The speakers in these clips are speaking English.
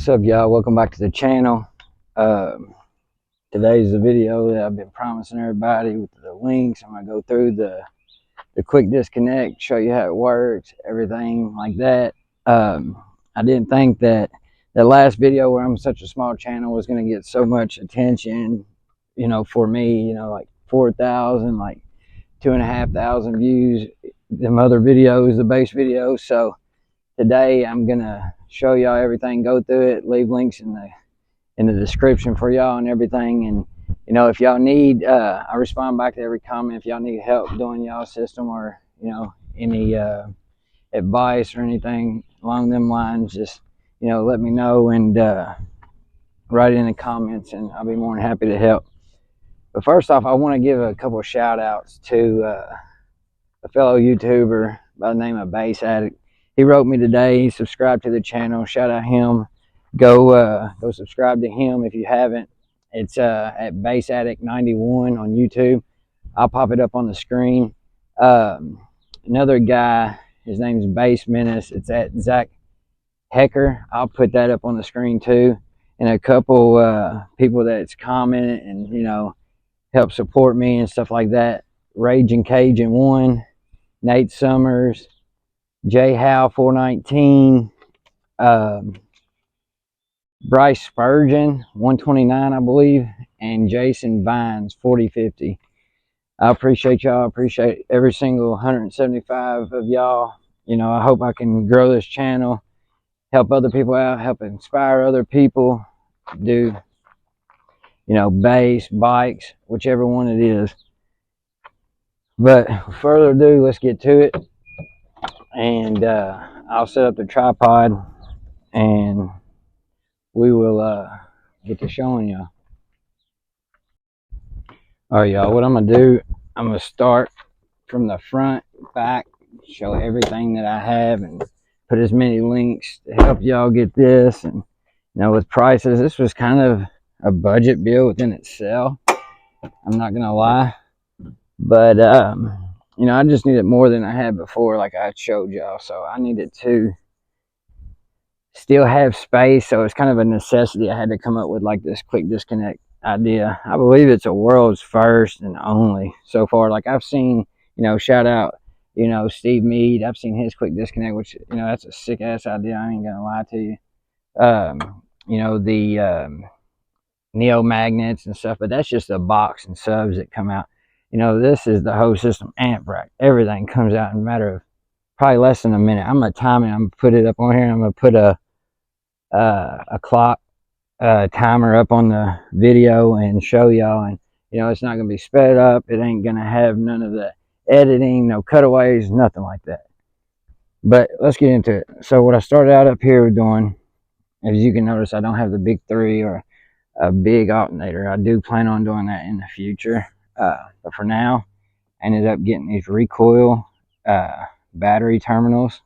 What's up, y'all? Welcome back to the channel. Today's the video that I've been promising everybody with the links. I'm gonna go through the quick disconnect, show you how it works, everything like that. I didn't think that the last video, where I'm such a small channel, was gonna get so much attention, you know, for me, you know, like 4,000, like 2,500 views. Them other videos, the base videos. So today I'm gonna show y'all everything, go through it, leave links in the description for y'all and everything. And you know, if y'all need, I respond back to every comment. If y'all need help doing y'all system, or you know, any advice or anything along them lines, just, you know, let me know and write it in the comments, and I'll be more than happy to help. But first off, I want to give a couple of shout outs to a fellow YouTuber by the name of Bass Addict. He wrote me today. He subscribed to the channel. Shout out him. Go subscribe to him if you haven't. It's at Bass Addict 91 on YouTube. I'll pop it up on the screen. Another guy, his name's Bass Menace. It's at Zach Hecker. I'll put that up on the screen too. And a couple people that's commented and, you know, help support me and stuff like that. Raging Cajun 1, Nate Summers, J Howe 419, Bryce Spurgeon 129, I believe, and Jason Vines 4050. I appreciate y'all. I appreciate every single 175 of y'all. You know, I hope I can grow this channel, help other people out, help inspire other people, do, you know, bass, bikes, whichever one it is. But without further ado, let's get to it. And I'll set up the tripod and we will get to showing y'all. All right, y'all, what I'm gonna do, I'm gonna start from the front, back, show everything that I have, and put as many links to help y'all get this. And you know, with prices, this was kind of a budget bill within itself, I'm not gonna lie. But you know, I just needed more than I had before, like I showed y'all. So I needed to still have space, so it's kind of a necessity. I had to come up with like this quick disconnect idea. I believe it's a world's first and only so far. Like I've seen, you know, shout out, you know, Steve Mead. I've seen his quick disconnect, which, you know, that's a sick ass idea. I ain't gonna lie to you. You know, the Neo magnets and stuff, but that's just a box and subs that come out. You know, this is the whole system, amp rack. Everything comes out in a matter of probably less than a minute. I'm gonna time it. I'm gonna put it up on here. And I'm gonna put a clock timer up on the video and show y'all. And you know, it's not gonna be sped up. It ain't gonna have none of the editing, no cutaways, nothing like that. But let's get into it. So what I started out up here doing, as you can notice, I don't have the big 3 or a big alternator. I do plan on doing that in the future, but for now I ended up getting these recoil battery terminals,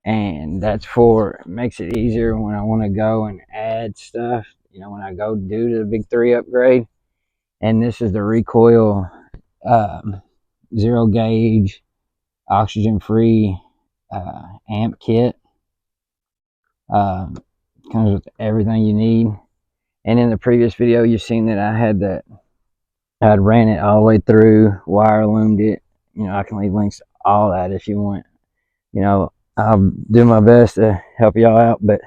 and that's for, makes it easier when I want to go and add stuff, you know, when I go do the big 3 upgrade. And this is the recoil 0 gauge oxygen free amp kit. Comes with everything you need. And in the previous video, you've seen that I'd ran it all the way through, wire loomed it. You know, I can leave links to all that if you want. You know, I'll do my best to help y'all out. But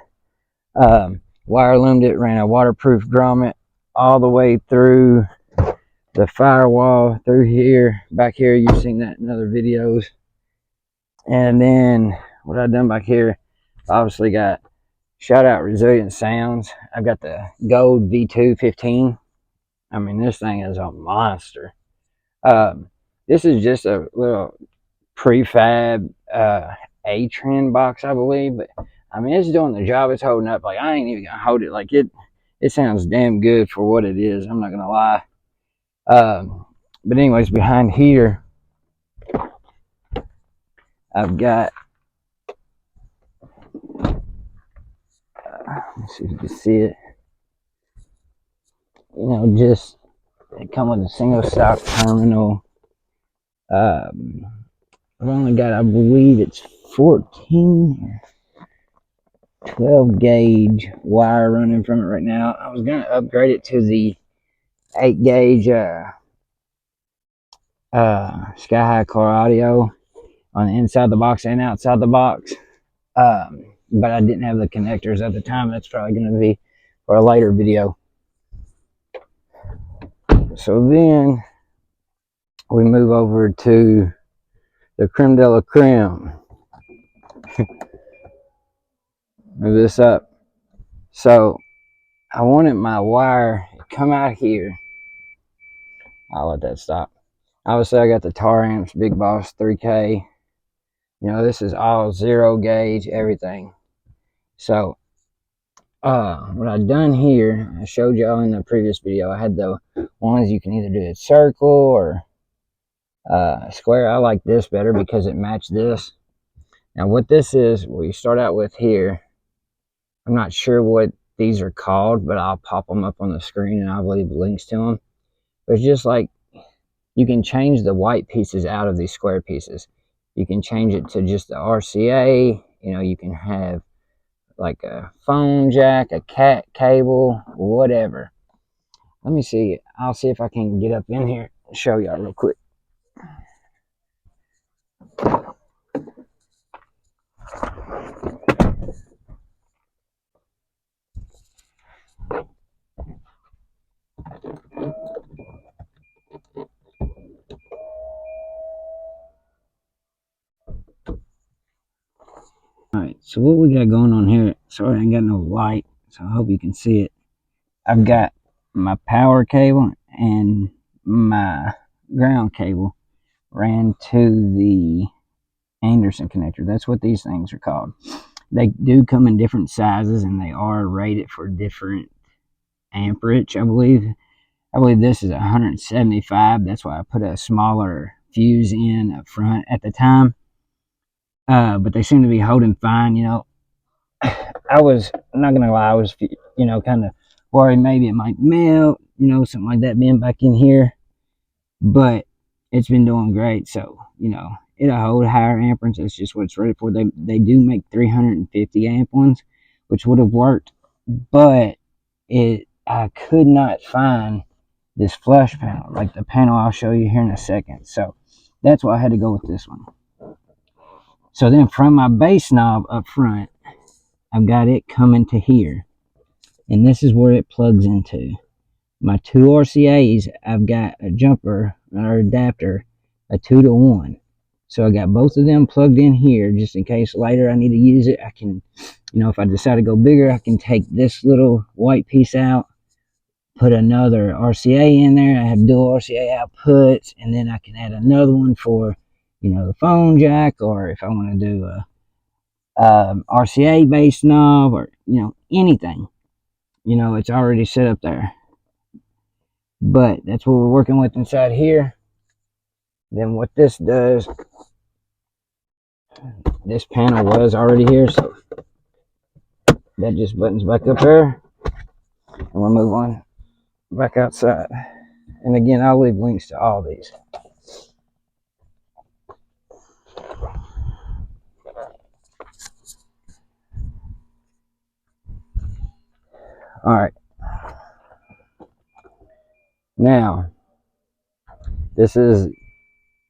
wire loomed it, ran a waterproof grommet all the way through the firewall, through here, back here. You've seen that in other videos. And then what I've done back here, obviously got, shout out Resilient Sounds. I've got the gold V215. I mean, this thing is a monster. This is just a little prefab A-trend box, I believe, but I mean, it's doing the job. It's holding up. Like, I ain't even gonna hold it. Like, it sounds damn good for what it is. I'm not gonna lie. But anyways, behind here, I've got, let's see if you can see it. You know, just, they come with a single stock terminal. I've only got, I believe it's 14 or 12 gauge wire running from it right now. I was gonna upgrade it to the 8 gauge Sky High Car Audio on the inside of the box and outside the box. But I didn't have the connectors at the time. That's probably going to be for a later video. So then we move over to the creme de la creme. Move this up. So I wanted my wire to come out here. I'll let that stop. Obviously, I got the Tar Amps Big Boss 3K. You know, this is all 0 gauge, everything. So what I've done here, I showed y'all in the previous video, I had the ones you can either do it circle or square. I like this better because it matched this. Now what this is, we start out with here, I'm not sure what these are called, but I'll pop them up on the screen and I'll leave links to them. But it's just like, you can change the white pieces out of these square pieces. You can change it to just the RCA, you know, you can have like a phone jack, a cat cable, whatever. Let me see. I'll see if I can get up in here and show y'all real quick. Alright, so what we got going on here, sorry I ain't got no light, so I hope you can see it. I've got my power cable and my ground cable ran to the Anderson connector. That's what these things are called. They do come in different sizes and they are rated for different amperage, I believe. I believe this is 175. That's why I put a smaller fuse in up front at the time. But they seem to be holding fine, you know. I'm not gonna lie, I was, you know, kind of worried maybe it might melt, you know, something like that being back in here. But it's been doing great, so, you know, it'll hold higher amperage. That's just what it's rated for. They do make 350 amp ones, which would have worked, but I could not find this flush panel, like the panel I'll show you here in a second. So that's why I had to go with this one. So then from my bass knob up front, I've got it coming to here, and this is where it plugs into. My two RCAs, I've got a jumper or adapter, a 2-to-1. So I got both of them plugged in here just in case later I need to use it. I can, you know, if I decide to go bigger, I can take this little white piece out, put another RCA in there. I have dual RCA outputs, and then I can add another one for, you know, the phone jack, or if I want to do a RCA bass knob, or, you know, anything. You know, it's already set up there. But that's what we're working with inside here. Then what this does, this panel was already here, so that just buttons back up there, and we'll move on back outside. And again, I'll leave links to all these. All right. Now, this is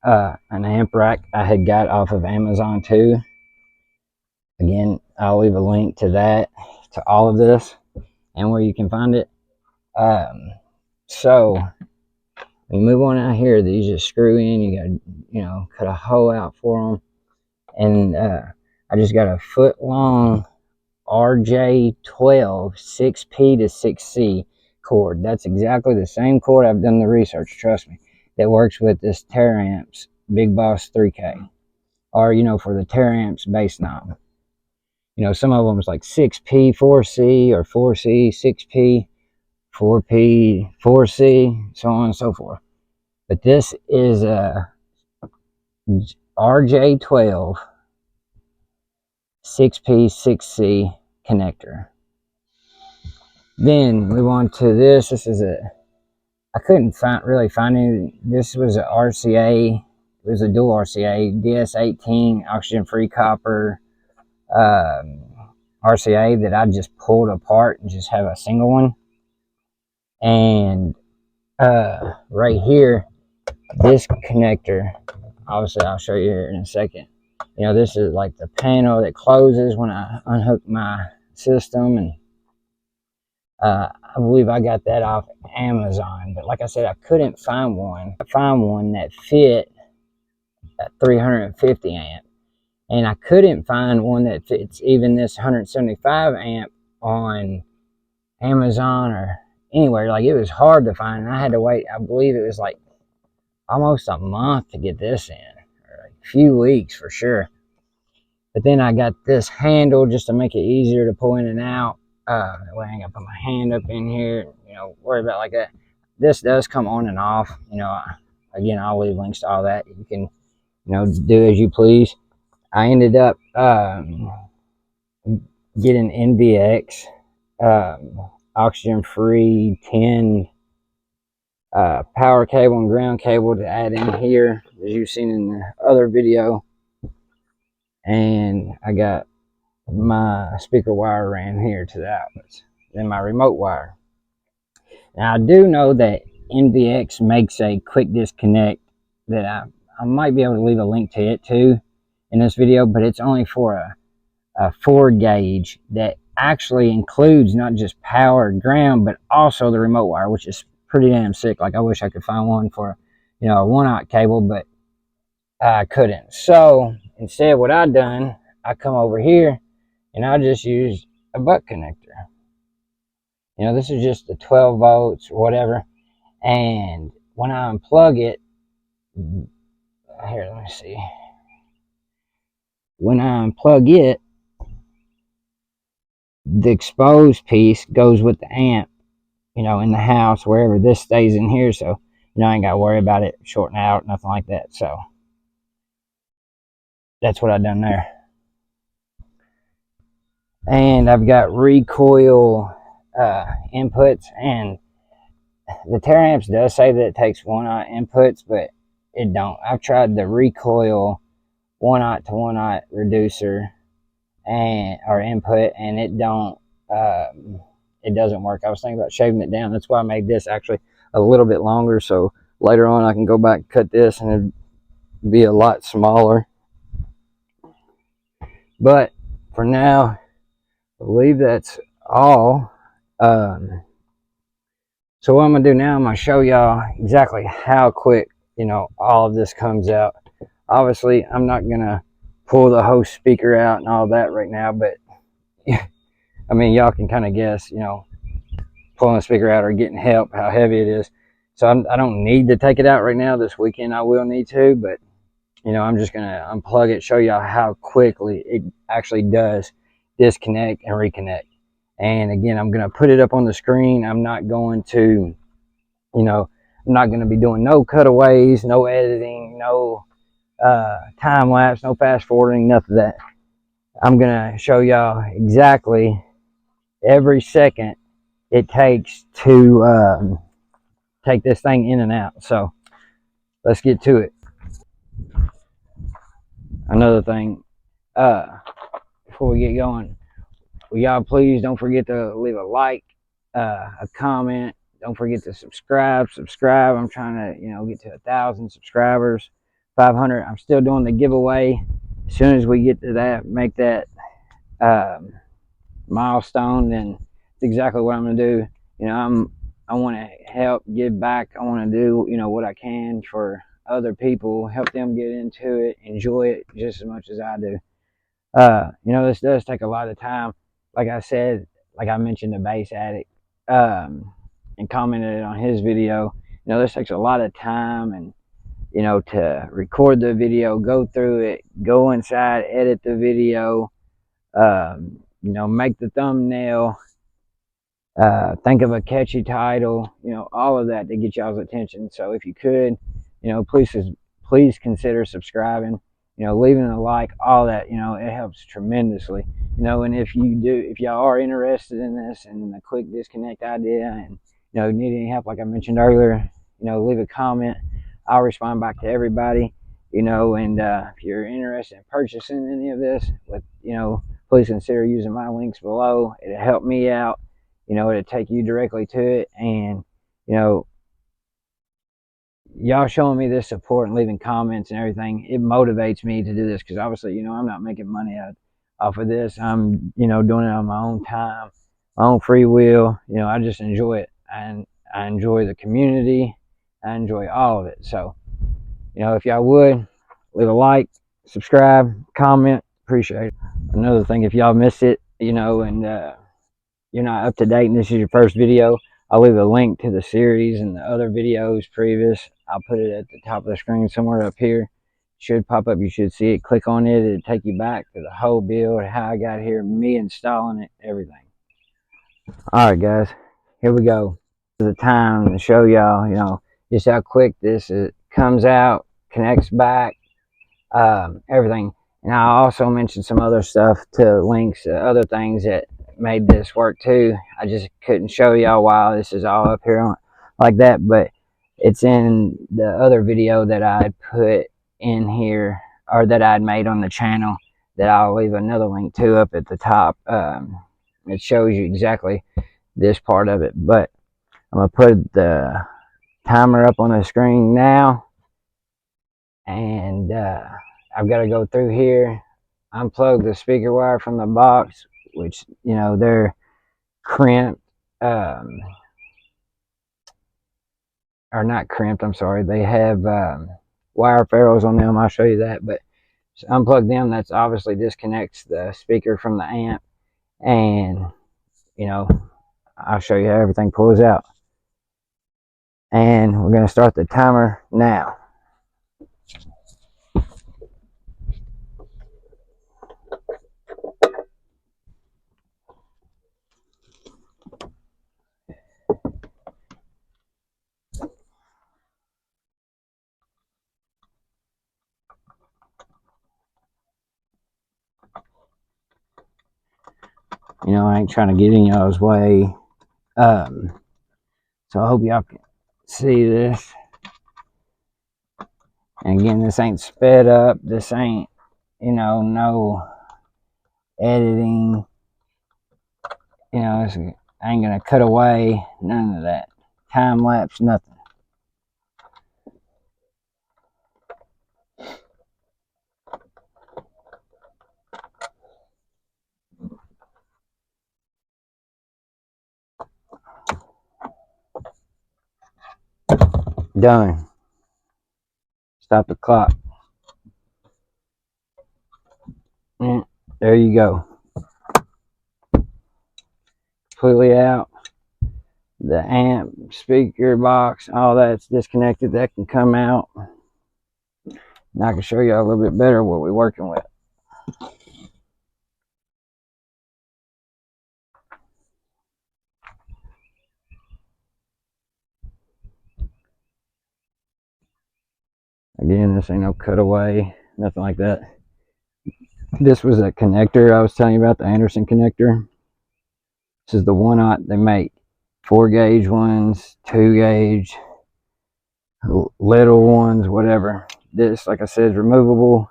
an amp rack I had got off of Amazon too. Again, I'll leave a link to that, to all of this, and where you can find it. So when you move on out here, these just screw in. You got, you know, cut a hole out for them, and I just got a 1-foot-long RJ12 6P to 6C cord. That's exactly the same cord. I've done the research, trust me, that works with this Tar Amps Big Boss 3K, or, you know, for the Tar Amps bass knob. You know, some of them is like 6P 4C or 4C 6P 4P 4C, so on and so forth. But this is a RJ12 6P 6C connector. Then move on to this. This is I couldn't really find any. This was a RCA. It was a dual RCA, DS18 oxygen-free copper RCA that I just pulled apart and just have a single one. And right here, this connector, obviously I'll show you here in a second. You know, this is like the panel that closes when I unhook my system, and I believe I got that off Amazon. But like I said, I couldn't find one. I found one that fit at 350 amp, and I couldn't find one that fits even this 175 amp on Amazon or anywhere. Like, it was hard to find, and I had to wait. I believe it was like almost a month to get this in, or a few weeks for sure. But then I got this handle just to make it easier to pull in and out. That way I ain't gotta put my hand up in here, you know, worry about like that. This does come on and off. You know, again, I'll leave links to all that. You can, you know, do as you please. I ended up getting NVX oxygen-free 10 power cable and ground cable to add in here, as you've seen in the other video. And I got my speaker wire ran here to the outlets, then my remote wire. Now I do know that NVX makes a quick disconnect that I might be able to leave a link to it too in this video, but it's only for a 4 gauge that actually includes not just power and ground, but also the remote wire, which is pretty damn sick. Like, I wish I could find one for, you know, a 1/0 cable, but I couldn't. So instead, what I done, I come over here and I just used a butt connector. You know, this is just the 12 volts or whatever. And when I unplug it, here, let me see. When I unplug it, the exposed piece goes with the amp, you know, in the house, wherever. This stays in here, so, you know, I ain't got to worry about it shorting out, nothing like that. So that's what I done there. And I've got recoil inputs, and the Teraamps does say that it takes 1/0 inputs, but it don't. I've tried the recoil 1/0 to 1/0 reducer or input, and it doesn't work. I was thinking about shaving it down. That's why I made this actually a little bit longer, so later on I can go back and cut this and it'd be a lot smaller. But for now, I believe that's all. So what I'm gonna do now, I'm gonna show y'all exactly how quick, you know, all of this comes out. Obviously, I'm not gonna pull the whole speaker out and all that right now, but I mean, y'all can kind of guess, you know, pulling the speaker out or getting help, how heavy it is. So I don't need to take it out right now. This weekend I will need to, but, you know, I'm just gonna unplug it, show y'all how quickly it actually does disconnect and reconnect. And again, I'm gonna put it up on the screen. I'm not going to, you know, I'm not gonna be doing no cutaways, no editing, no time lapse, no fast forwarding, nothing of that. I'm gonna show y'all exactly every second it takes to take this thing in and out. So let's get to it. Another thing, before we get going, will y'all please don't forget to leave a like, a comment. Don't forget to subscribe. I'm trying to, you know, get to 1,000 subscribers, 500. I'm still doing the giveaway. As soon as we get to that, make that milestone, then it's exactly what I'm gonna do. You know, I want to help give back. I want to do, you know, what I can for other people, help them get into it, enjoy it just as much as I do. You know, this does take a lot of time. Like I said, like I mentioned the Bass Addict, and commented on his video. You know, this takes a lot of time, and, you know, to record the video, go through it, go inside, edit the video, You know, make the thumbnail, think of a catchy title, you know, all of that to get y'all's attention. So if you could, you know, please consider subscribing, you know, leaving a like, all that, you know, it helps tremendously. You know, and if y'all are interested in this and the quick disconnect idea, and you know, need any help, like I mentioned earlier, you know, leave a comment. I'll respond back to everybody. You know, and if you're interested in purchasing any of this, you know, please consider using my links below. It'll help me out. You know, it'll take you directly to it. And you know, y'all showing me this support and leaving comments and everything, it motivates me to do this, because obviously, you know, I'm not making money off of this. I'm, you know, doing it on my own time, my own free will. You know, I just enjoy it, and I enjoy the community. I enjoy all of it. So, you know, if y'all would leave a like, subscribe, comment, appreciate it. Another thing, if y'all missed it, you know, and you're not up to date and this is your first video, I'll leave a link to the series and the other videos previous. I'll put it at the top of the screen somewhere up here. It should pop up. You should see it. Click on it. It'll take you back to the whole build, how I got here, me installing it, everything. All right, guys, here we go. This is the time to show y'all, you know, just how quick this comes out, connects back, everything. And I also mentioned some other stuff to links, other things that made this work too. I just couldn't show y'all while this is all up here like that, but it's in the other video that I put in here, or that I'd made on the channel, that I'll leave another link to up at the top. It shows you exactly this part of it, but I'm gonna put the timer up on the screen now, and I've got to go through here, unplug the speaker wire from the box, which, you know, they're crimped, or not crimped, I'm sorry, they have wire ferrules on them. I'll show you that, but just unplug them. That's obviously disconnects the speaker from the amp, and you know, I'll show you how everything pulls out. And we're going to start the timer now. You know, I ain't trying to get in y'all's way. So I hope y'all can see this. And again, this ain't sped up. This ain't, you know, no editing. You know, I ain't gonna cut away. None of that. Time lapse, nothing. Done. Stop the clock. And there you go. Completely out. The amp, speaker box, all that's disconnected. That can come out. And I can show you a little bit better what we're working with. Again, this ain't no cutaway, nothing like that. This was a connector I was telling you about, the Anderson connector. This is the 1/0 they make. 4-gauge ones, 2-gauge, little ones, whatever. This, like I said, is removable.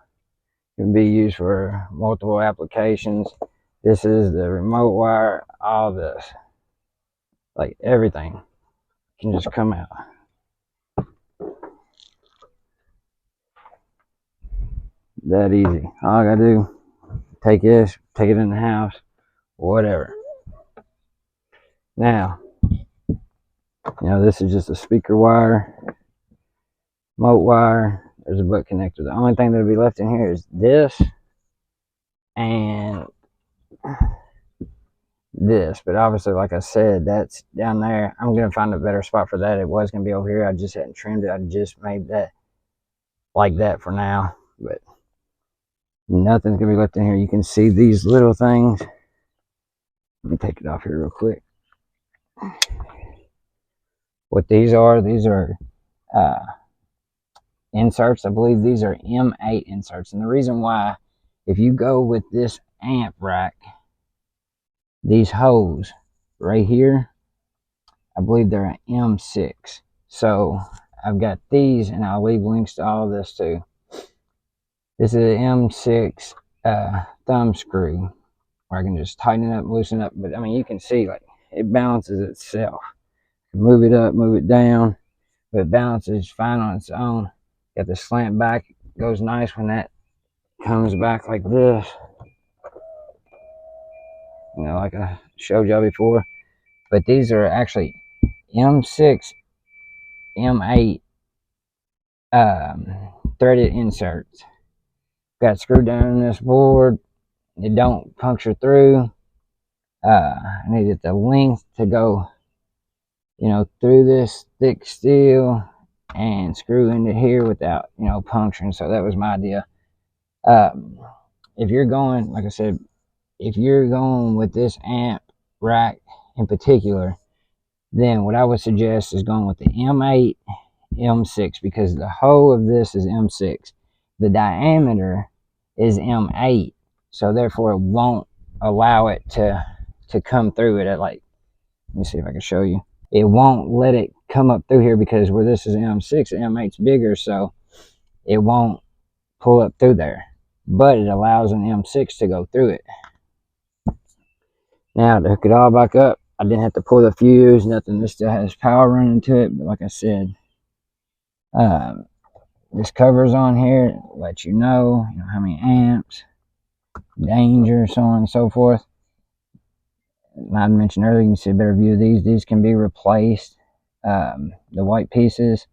It can be used for multiple applications. This is the remote wire. All this, like everything, can just come out. That easy. All I gotta do, take this, take it in the house, whatever. Now, you know, this is just a speaker wire, remote wire. There's a butt connector. The only thing that'll be left in here is this and this. But obviously, like I said, that's down there. I'm gonna find a better spot for that. It was gonna be over here. I just hadn't trimmed it. I just made that like that for now. But Nothing's gonna be left in here. You can see these little things. Let me take it off here real quick. What these are inserts. I believe these are M8 inserts. And the reason why, if you go with this amp rack, these holes right here, I believe they're an M6. So I've got these, and I'll leave links to all of this too. This is an M6 thumb screw where I can just tighten it up, loosen it up. But I mean, you can see like it balances itself. Move it up, move it down, but it balances fine on its own. Got the slant back, goes nice when that comes back like this. You know, like I showed y'all before. But these are actually M6, M8 threaded inserts. Got screwed down in this board. It don't puncture through. I needed the length to go, you know, through this thick steel and screw into here without, you know, puncturing. So that was my idea. If you're going, like I said, if you're going with this amp rack in particular, then what I would suggest is going with the M8 M6, because the hole of this is M6. The diameter is M8, so therefore it won't allow it to come through it at, like, let me see if I can show you. It won't let it come up through here, because where this is M6, M8's bigger, so it won't pull up through there. But it allows an M6 to go through it. Now, to hook it all back up, I didn't have to pull the fuse, nothing. This still has power running to it, but like I said, this cover's on here, let you know how many amps, danger, so on and so forth. I mentioned earlier, you can see a better view of these. These can be replaced. The white pieces,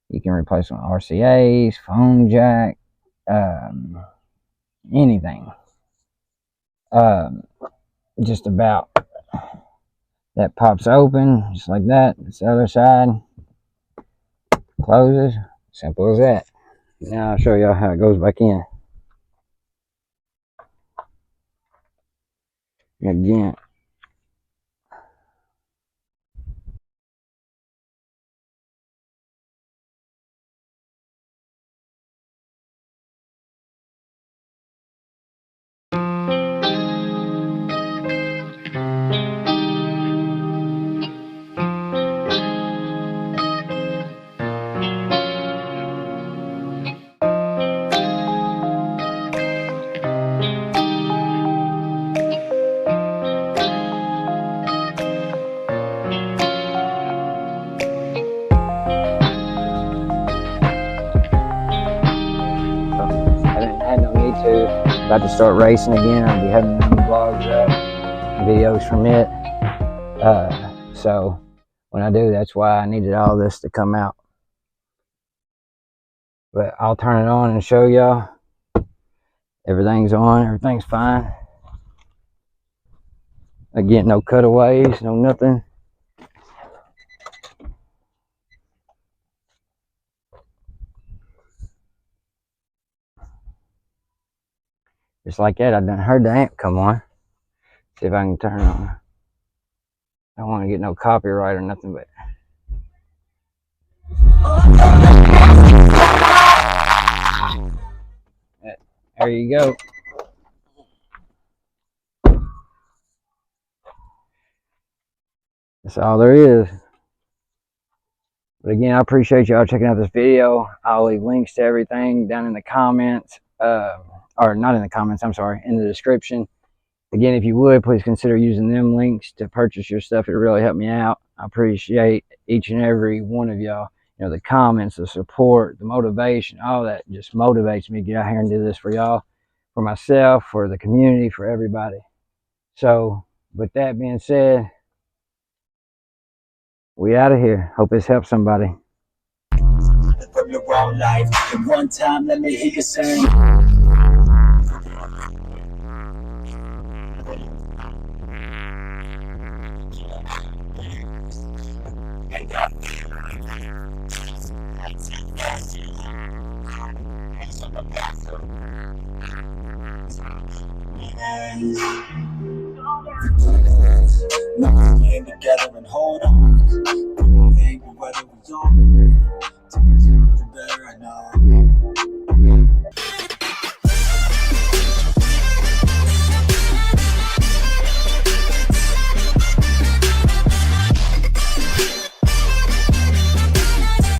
you can replace them with RCAs, phone jack, anything. Just about. That pops open, just like that. This other side closes. Simple as that. Now I'll show y'all how it goes back in. Again. About to start racing again. I'll be having new vlogs up, videos from it. So when I do, that's why I needed all this to come out. But I'll turn it on and show y'all. Everything's on, everything's fine. Again, no cutaways, no nothing. Just like that, I done heard the amp come on. See if I can turn it on. I don't want to get no copyright or nothing, but there you go. That's all there is. But again, I appreciate y'all checking out this video. I'll leave links to everything down in the comments. Or not in the comments, I'm sorry, in the description. Again, if you would, please consider using them links to purchase your stuff. It really helped me out. I appreciate each and every one of y'all. You know, the comments, the support, the motivation, all that just motivates me to get out here and do this for y'all, for myself, for the community, for everybody. So, with that being said, we out of here. Hope this helps somebody. From your own life, and one time let me hear you sing. Now we stand together and hold on. Put a finger whether we on